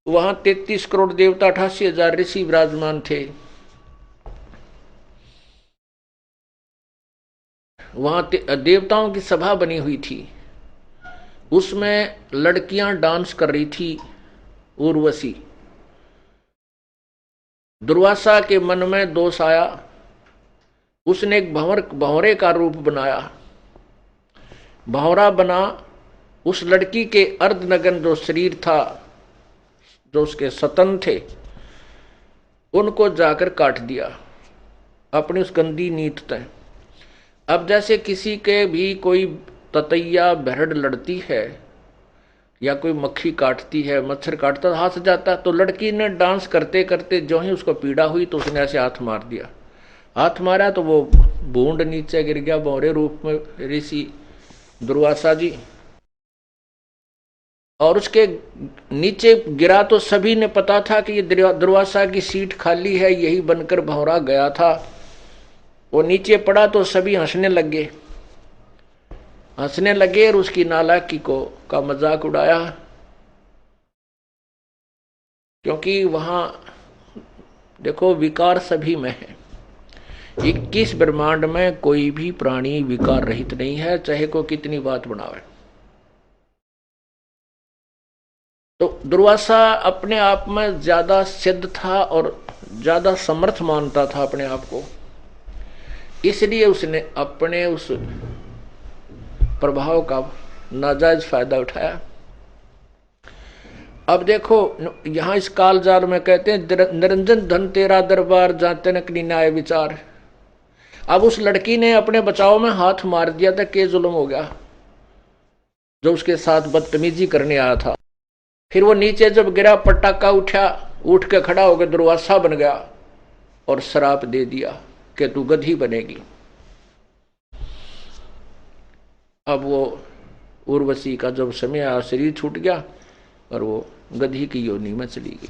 वहां 33 करोड़ देवता 88,000 ऋषि विराजमान थे। वहां देवताओं की सभा बनी हुई थी, उसमें लड़कियां डांस कर रही थी, उर्वशी। दुर्वासा के मन में दोष आया, उसने एक भंवरे का रूप बनाया, भंवरा बना, उस लड़की के अर्धनग्न जो शरीर था, जो उसके सतन थे, उनको जाकर काट दिया अपनी उस गंदी नीत तय। अब जैसे किसी के भी कोई ततैया बहड़ लड़ती है या कोई मक्खी काटती है, मच्छर काटता, हाथ जाता, तो लड़की ने डांस करते करते जो ही उसको पीड़ा हुई तो उसने ऐसे हाथ मार दिया। हाथ मारा तो वो बूंद नीचे गिर गया भंवरे रूप में ऋषि दुर्वासा जी। और उसके नीचे गिरा तो सभी ने पता था कि ये दुर्वासा की सीट खाली है, यही बनकर भंवरा गया था। वो नीचे पड़ा तो सभी हंसने लगे और उसकी नालायकी का मजाक उड़ाया, क्योंकि वहां देखो विकार सभी में है। 21 ब्रह्मांड में कोई भी प्राणी विकार रहित नहीं है, चाहे को कितनी बात बनावे। तो दुर्वासा अपने आप में ज्यादा सिद्ध था और ज्यादा समर्थ मानता था अपने आप को, इसलिए उसने अपने उस प्रभाव का नाजायज फायदा उठाया। अब देखो यहां इस कालजार में कहते हैं निरंजन धन तेरा दरबार जाते नकली न्याय विचार। अब उस लड़की ने अपने बचाव में हाथ मार दिया था, के जुल्म हो गया जो उसके साथ बदतमीजी करने आया था। फिर वो नीचे जब गिरा, पटाखा उठा, उठ के खड़ा होकर दुर्वासा बन गया और श्राप दे दिया कि तू गधी बनेगी। अब वो उर्वशी का जब समय आया, शरीर छूट गया और वो गधी की योनि में चली गई।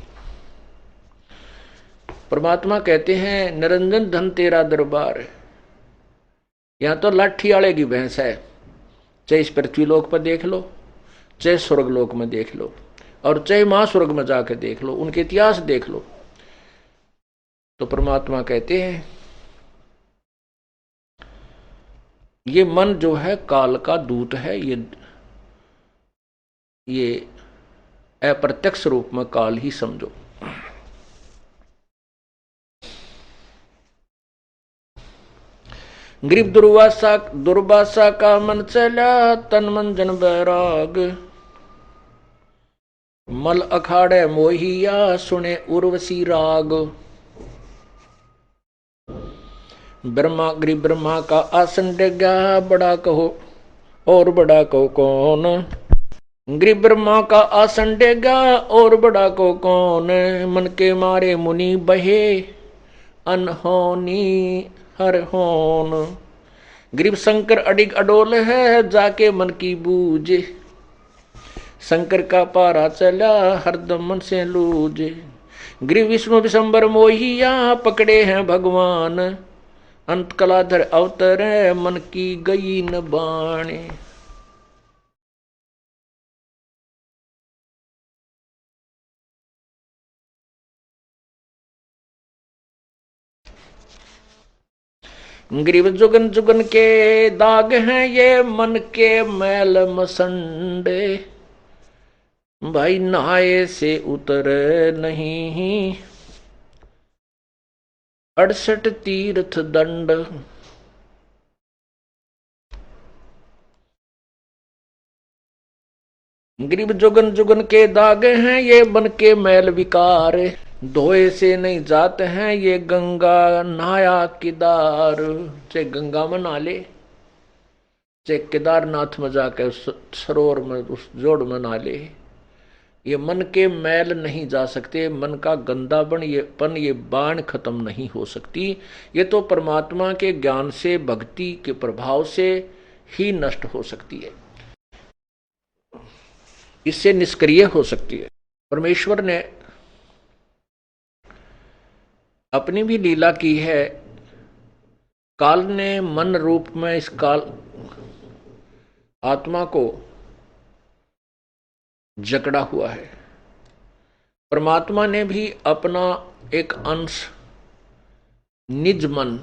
परमात्मा कहते हैं निरंजन धन तेरा दरबार। यहां तो लाठी वाले की भैंस है, चाहे इस पृथ्वीलोक पर देख लो, चाहे स्वर्गलोक में देख लो, और चाहे महास्वर्ग में जाकर देख लो, उनके इतिहास देख लो। तो परमात्मा कहते हैं ये मन जो है काल का दूत है, ये अप्रत्यक्ष रूप में काल ही समझो। ग्रीव दुर्वासा का मन चला, तन मन जन बैराग। मल अखाड़े मोहिया, सुने उर्वशी राग। ब्रह्मा का आसन डेगा, बड़ा कहो और बड़ा कहो कौन। ग्रीव ब्रह्मा का आसन डेगा और बड़ा को कौन। मन के मारे मुनि बहे, अनहोनी हर होन। ग्रीव शंकर अडिग अडोल है, जाके मन की बूझे। शंकर का पारा चला, हरदम मन से लूझे। ग्रीव विष्णु विशंबर मोहिया, पकड़े हैं भगवान। अंत कलाधर अवतरे, मन की गई न बाणे। ग्रीव जुगन जुगन के दाग हैं, ये मन के मैल मसंडे। भाई नहाए से उतर नहीं, 68 तीर्थ दंड। ग्रीव जुगन जुगन के दाग हैं, ये मन के मैल विकार। धोए से नहीं जाते हैं, ये गंगा नहाया केदार। चाहे गंगा में नहा ले, चाहे केदारनाथ में जाकर उस सरोवर में, उस जोड़ में नहा ले, ये मन के मैल नहीं जा सकते। मन का गंदापन, ये बाण खत्म नहीं हो सकती। ये तो परमात्मा के ज्ञान से, भक्ति के प्रभाव से ही नष्ट हो सकती है, इससे निष्क्रिय हो सकती है। परमेश्वर ने अपनी भी लीला की है। काल ने मन रूप में इस काल आत्मा को जकड़ा हुआ है। परमात्मा ने भी अपना एक अंश निज मन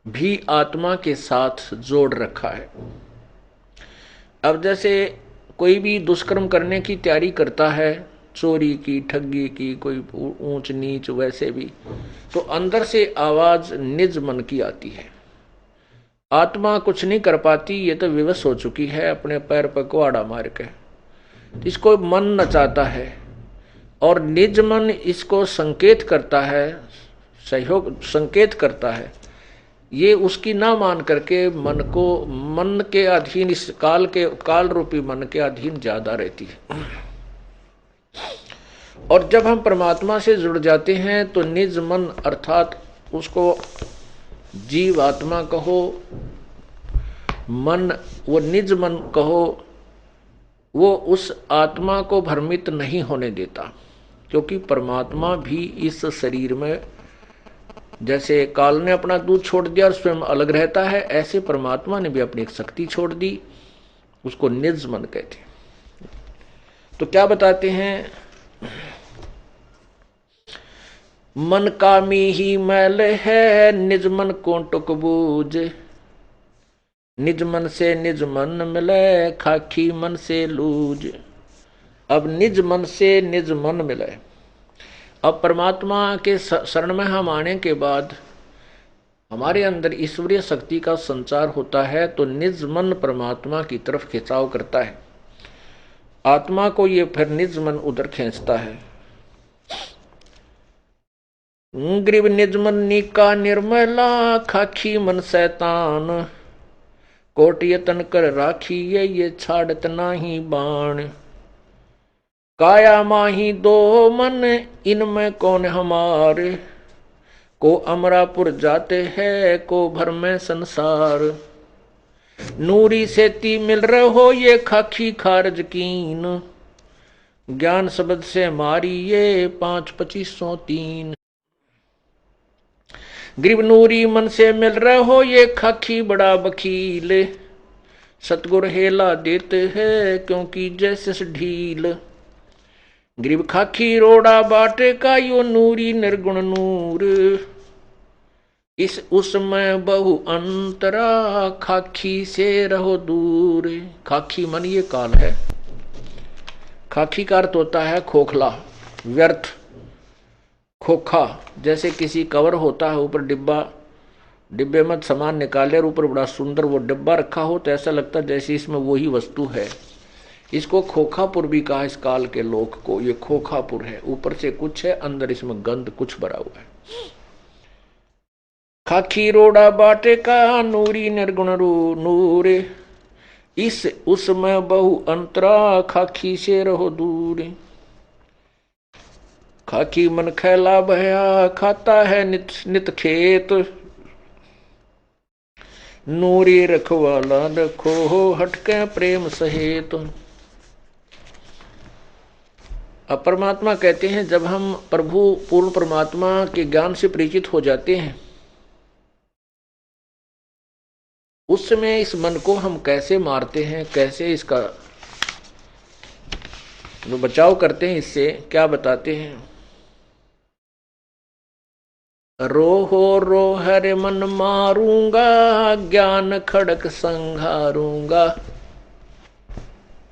भी आत्मा के साथ जोड़ रखा है। अब जैसे कोई भी दुष्कर्म करने की तैयारी करता है, चोरी की, ठगी की, कोई ऊंच नीच, वैसे भी तो अंदर से आवाज निज मन की आती है। आत्मा कुछ नहीं कर पाती, ये तो विवश हो चुकी है, अपने पैर पर कुआड़ा मार के। इसको मन नचाता है और निज मन इसको संकेत करता है, सहयोग संकेत करता है। ये उसकी ना मान करके मन के अधीन, इस काल रूपी मन के अधीन ज्यादा रहती है। और जब हम परमात्मा से जुड़ जाते हैं तो निज मन, अर्थात उसको जीव आत्मा कहो, मन, वो निज मन कहो, वो उस आत्मा को भ्रमित नहीं होने देता। क्योंकि परमात्मा भी इस शरीर में, जैसे काल ने अपना दूध छोड़ दिया और स्वयं अलग रहता है, ऐसे परमात्मा ने भी अपनी एक शक्ति छोड़ दी, उसको निज मन कहते हैं। तो क्या बताते हैं, मन कामी ही मैल है, निज मन को टुक बूझ। निज मन से निज मन मिले, खाकी मन से लूज। अब निज मन से निज मन मिले, अब परमात्मा के शरण में हम आने के बाद हमारे अंदर ईश्वरीय शक्ति का संचार होता है, तो निज मन परमात्मा की तरफ खिंचाव करता है। आत्मा को ये फिर निज मन उधर खींचता है। ग्रीव निज मन निका निर्मला, खाखी मन शैतान, कोट यतन कर राखी ये छाड़त नाही बाण। काया माही दो मन, इनमें कौन हमारे, को अमरापुर जाते हैं को भर में संसार। नूरी सेती मिल रहो ये खाखी खारज कीन, ज्ञान शब्द से मारी ये 5-2503। ग्रीव नूरी मन से मिल रहो ये खाखी बड़ा वकील, सतगुर हेला देते हैं क्योंकि जैसे ढील। ग्रीव खाखी रोड़ा बाटे का यो नूरी निर्गुण नूर, इस उसमें बहु अंतरा, खाखी से रहो दूर। खाखी मन ये काल है। खाखी का अर्थ होता है खोखला, व्यर्थ, खोखा। जैसे किसी कवर होता है, ऊपर डिब्बे में सामान निकाले और ऊपर बड़ा सुंदर वो डिब्बा रखा हो, तो ऐसा लगता है जैसे इसमें वही वस्तु है। इसको खोखापुर भी कहा इस काल के लोक को। ये खोखापुर है, ऊपर से कुछ है, अंदर इसमें गंध कुछ भरा हुआ है। खाखी रोड़ा बाटे का नूरी निर्गुण नूर, इस उसमें बहु अंतरा, खाखी से रहो दूर। खाखी मन खैला भया, खाता है नित नित खेत, नूरी रखवाला रखो हटके प्रेम सहेत। अब परमात्मा कहते हैं, जब हम प्रभु पूर्ण परमात्मा के ज्ञान से परिचित हो जाते हैं, उस समय इस मन को हम कैसे मारते हैं, कैसे इसका बचाव करते हैं, इससे क्या बताते हैं। रोहो रो हरे मन मारूंगा, ज्ञान खड़क संघारूंगा,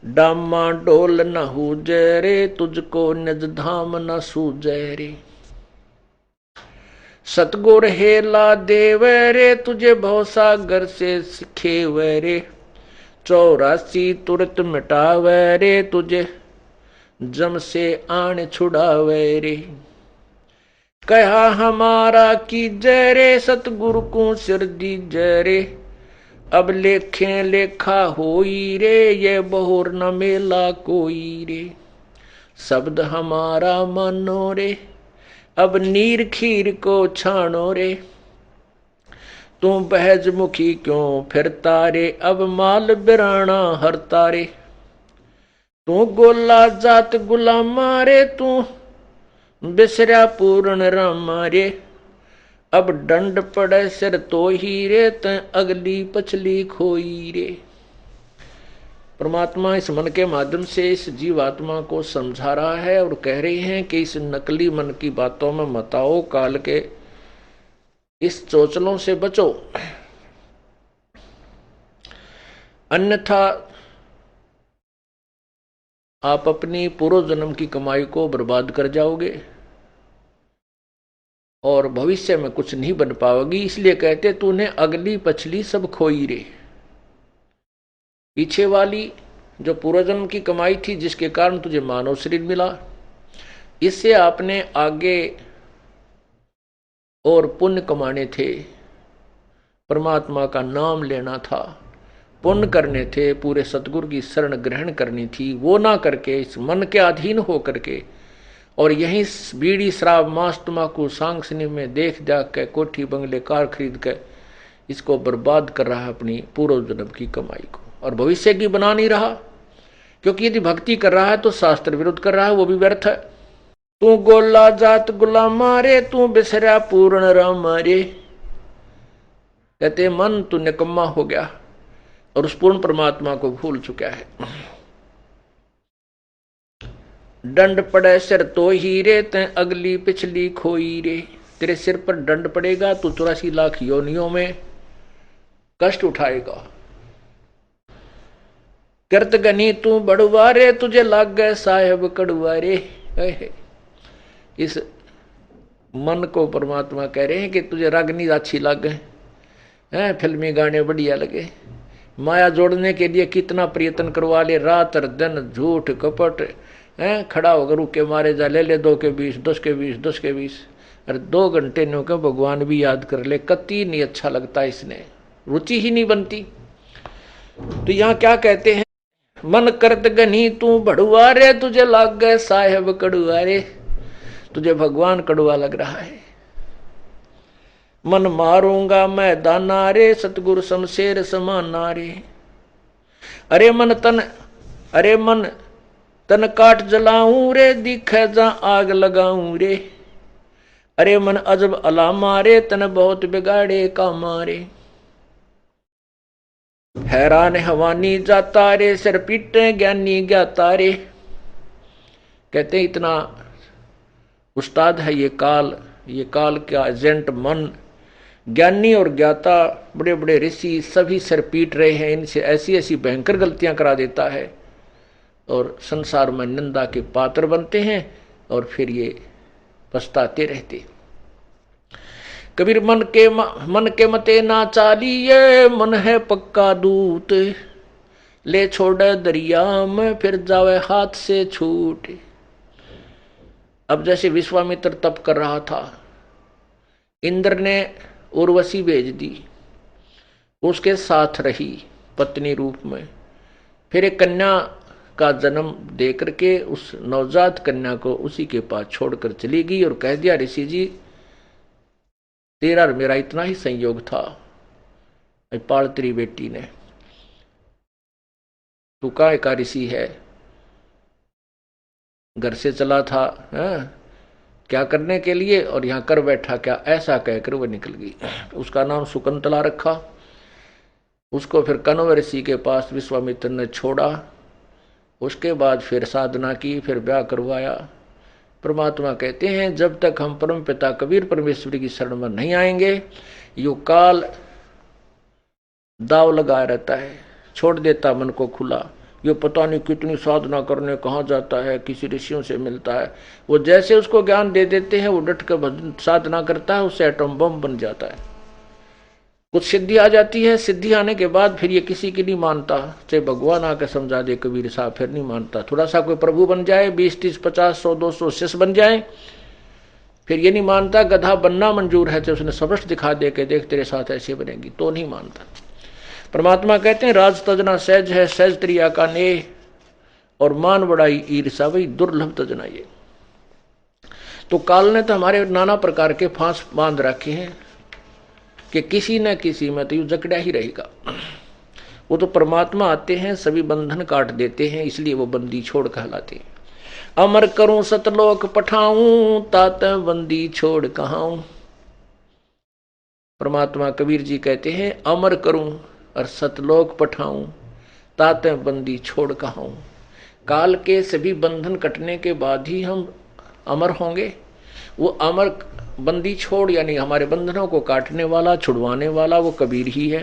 डामा डोल न हुजे रे, तुझको निज धाम न सूझे रे। सतगुर हेला देवे रे, तुझे भवसागर से सिखेवे रे, 84 तुरत मिटावे रे, तुझे जम से आन छुड़ावे रे। कहा हमारा की जय रे, सतगुरु को सिर दी जय रे, अब लेखे लेखा होई रे, ये बहुर न मेला कोई रे। शब्द हमारा मानो रे, अब नीर खीर को छानो रे, तू बहज मुखी क्यों फिरता रे, अब माल बिराना हरता रे। तू गोला जात गुलामा रे, तू बिसरा पूर्ण रामा रे, अब दंड पड़े सिर तो ही रे, त अगली पछली खोई रे। परमात्मा इस मन के माध्यम से इस जीवात्मा को समझा रहा है और कह रही हैं कि इस नकली मन की बातों में मत आओ, काल के इस चोचलों से बचो, अन्यथा आप अपनी पूर्व जन्म की कमाई को बर्बाद कर जाओगे और भविष्य में कुछ नहीं बन पाओगी। इसलिए कहते तूने अगली पछली सब खोई रे। पीछे वाली जो पूर्वजन्म की कमाई थी, जिसके कारण तुझे मानव शरीर मिला, इससे आपने आगे और पुण्य कमाने थे, परमात्मा का नाम लेना था, पुण्य करने थे, पूरे सतगुरु की शरण ग्रहण करनी थी। वो ना करके इस मन के अधीन हो करके और यहीं बीड़ी शराब मांस तम्बाकू सांग सिनेमा में देख जाग के कोठी बंगले कार खरीद के इसको बर्बाद कर रहा है, अपनी पूर्व जन्म की कमाई को, और भविष्य की बना नहीं रहा। क्योंकि यदि भक्ति कर रहा है तो शास्त्र विरुद्ध कर रहा है, वो भी व्यर्थ है। तू गोला जात गुलामा रे, तू बिसरा पूर्ण रामा रे। कहते मन तू निकम्मा हो गया और उस पूर्ण परमात्मा को भूल चुका है। दंड पड़े सिर तो ही रे, ते अगली पिछली खोई रे। तेरे सिर पर दंड पड़ेगा, तू 84 लाख योनियों में कष्ट उठाएगा। करत गनी तू बड़ुआ रे, तुझे लाग गए साहेब कड़ुआ रे। इस मन को परमात्मा कह रहे हैं कि तुझे रागनी अच्छी लगे हैं, फिल्मी गाने बढ़िया लगे, माया जोड़ने के लिए कितना प्रयत्न करवा ले, रात और दिन झूठ कपट हैं, खड़ा होकर रुके मारे जा, ले 2 के 20, 10 के 20, 10 के 20, अरे 2 घंटे नो के भगवान भी याद कर ले, कति नहीं अच्छा लगता, इसने रुचि ही नहीं बनती। तो यहाँ क्या कहते हैं, मन करत गनी तू भड़ुआ रे, तुझे लाग गए साहेब कड़ुआ रे, तुझे भगवान कड़ुआ लग रहा है। मन मारूंगा मैं दाना रे, सतगुरु शमशेर समाना रे, अरे मन तन काट जलाऊं रे, दिखे जा आग लगाऊं रे, अरे मन अजब अला मारे, तन बहुत बिगाड़े का मारे, हैरान हवानी जाता रे, सिर पीटे ज्ञानी ज्ञाता रे। कहते हैं इतना उस्ताद है ये काल का एजेंट मन, ज्ञानी और ज्ञाता बड़े बड़े ऋषि सभी सिर पीट रहे हैं, इनसे ऐसी ऐसी भयंकर गलतियां करा देता है और संसार में निंदा के पात्र बनते हैं और फिर ये पछताते रहते। कबीर मन के मते ना चालिए, मन है पक्का दूत, ले छोड़े दरिया में फिर जावे हाथ से छूट। अब जैसे विश्वामित्र तप कर रहा था, इंद्र ने उर्वशी भेज दी, उसके साथ रही पत्नी रूप में, फिर एक कन्या का जन्म दे करके उस नवजात कन्या को उसी के पास छोड़कर चली गई और कह दिया, ऋषि जी तेरा और मेरा इतना ही संयोग था, पाल तेरी बेटी ने, तू काय का ऋषि है, घर से चला था क्या करने के लिए और यहाँ कर बैठा क्या, ऐसा कहकर वह निकल गई। उसका नाम शकुंतला रखा। उसको फिर कण्व ऋषि के पास विश्वामित्र ने छोड़ा, उसके बाद फिर साधना की, फिर ब्याह करवाया। परमात्मा कहते हैं जब तक हम परम पिता कबीर परमेश्वरी की शरण में नहीं आएंगे, यो काल दाव लगा रहता है, छोड़ देता मन को खुला। ये पता नहीं कितनी साधना करने कहाँ जाता है, किसी ऋषियों से मिलता है, वो जैसे उसको ज्ञान दे देते हैं वो डट कर साधना करता है, उससे एटम बम बन जाता है। कुछ सिद्धि आ जाती है, सिद्धि आने के बाद फिर ये किसी की नहीं मानता, चाहे भगवान आकर समझा दे कबीर साहब, फिर नहीं मानता। थोड़ा सा कोई प्रभु बन जाए, 20, 30, 50, 100, 200 शिष्य बन जाए, फिर ये नहीं मानता। गधा बनना मंजूर है, चाहे उसने सबृष्ट दिखा दे के देख तेरे साथ ऐसे बनेगी, तो नहीं मानता। परमात्मा कहते हैं राज तजना सहज है, सहज त्रिया का नेह, और मान बड़ाई ईर्षा वही दुर्लभ तजना ये। तो काल ने तो हमारे नाना प्रकार के फांस बांध रखे हैं कि किसी न किसी में तो यू जकड़ा ही रहेगा। वो तो परमात्मा आते हैं, सभी बंधन काट देते हैं, इसलिए वो बंदी छोड़ कहलाते हैं। अमर करूं सतलोक पठाऊं, तात बंदी छोड़ कहाऊं। परमात्मा कबीर जी कहते हैं अमर करूं और सतलोक पठाऊं, तात बंदी छोड़ कहाऊं। काल के सभी बंधन कटने के बाद ही हम अमर होंगे। वो अमर बंदी छोड़ यानी हमारे बंधनों को काटने वाला, छुड़वाने वाला वो कबीर ही है।